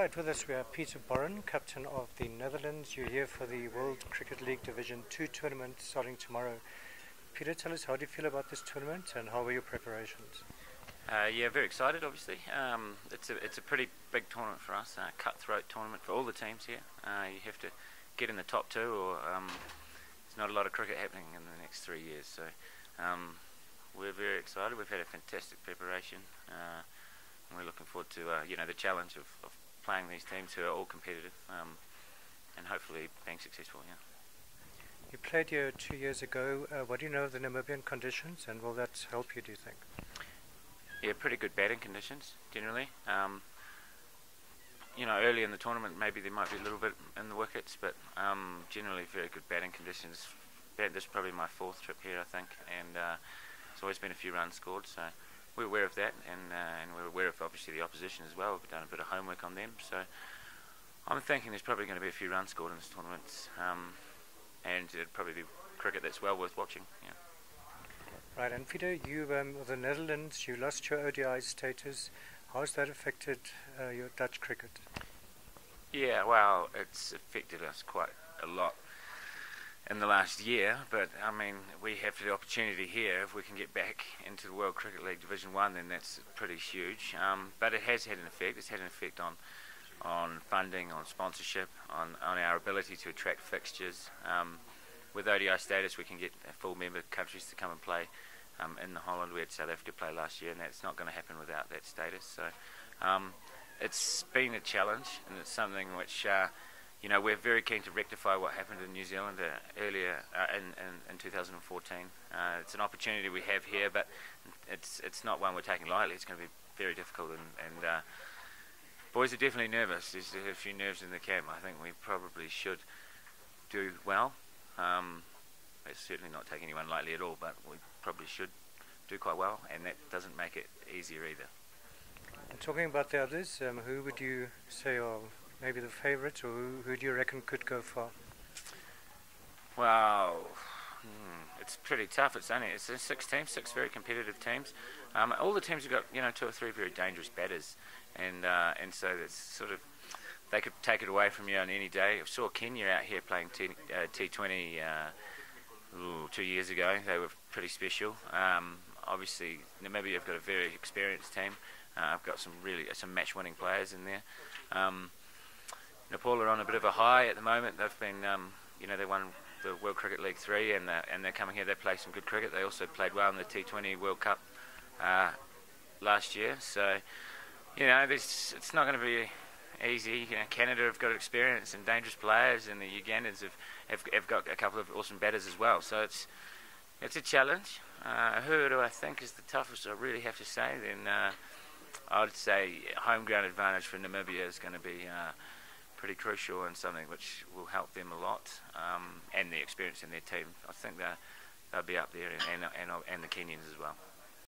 Right, with us we have Peter Borren, captain of the Netherlands. You're here for the World Cricket League Division 2 tournament starting tomorrow. Peter, tell us, how do you feel about this tournament and how were your preparations? Yeah, very excited obviously. It's a pretty big tournament for us, a cutthroat tournament for all the teams here. You have to get in the top two or there's not a lot of cricket happening in the next 3 years. So we're very excited. We've had a fantastic preparation and we're looking forward to the challenge of playing these teams who are all competitive and hopefully being successful. Yeah. You played here 2 years ago. What do you know of the Namibian conditions, and will that help you, do you think? Yeah, pretty good batting conditions generally. Early in the tournament maybe there might be a little bit in the wickets, but generally very good batting conditions. This is probably my fourth trip here, I think, and it's always been a few runs scored, so we're aware of that, and we're aware of obviously the opposition as well. We've done a bit of homework on them, so I'm thinking there's probably going to be a few runs scored in this tournament, and it'd probably be cricket that's well worth watching. Yeah. Right, and Peter, you with the Netherlands, you lost your ODI status. How has that affected your Dutch cricket? Yeah, well, it's affected us quite a lot in the last year, but I mean, we have the opportunity here. If we can get back into the World Cricket League Division 1, then that's pretty huge. But it has had an effect. It's had an effect on funding, on sponsorship, on our ability to attract fixtures. With ODI status, we can get full member countries to come and play in the Holland. We had South Africa play last year, and that's not going to happen without that status. So it's been a challenge, and it's something which we're very keen to rectify what happened in New Zealand earlier in 2014. It's an opportunity we have here, but it's not one we're taking lightly. It's going to be very difficult, and boys are definitely nervous. There's a few nerves in the camp. I think we probably should do well. It's certainly not taking anyone lightly at all, but we probably should do quite well, and that doesn't make it easier either. And talking about the others, who would you say are maybe the favourites, or who do you reckon could go far? Well, it's pretty tough. It's 6 teams, 6 very competitive teams. All the teams have got 2 or 3 very dangerous batters, and so it's sort of, they could take it away from you on any day. I saw Kenya out here playing T20 2 years ago. They were pretty special. Obviously, Namibia have got a very experienced team. I've got some match-winning players in there. Nepal are on a bit of a high at the moment. They've been, they won the World Cricket League 3, and they're coming here. They play some good cricket. They also played well in the T20 World Cup last year. So, it's not going to be easy. Canada have got experience and dangerous players, and the Ugandans have got a couple of awesome batters as well. So it's a challenge. Who do I think is the toughest? I really have to say. Then I'd say home ground advantage for Namibia is going to be pretty crucial, and something which will help them a lot. And the experience in their team, I think they'll be up there, and the Kenyans as well.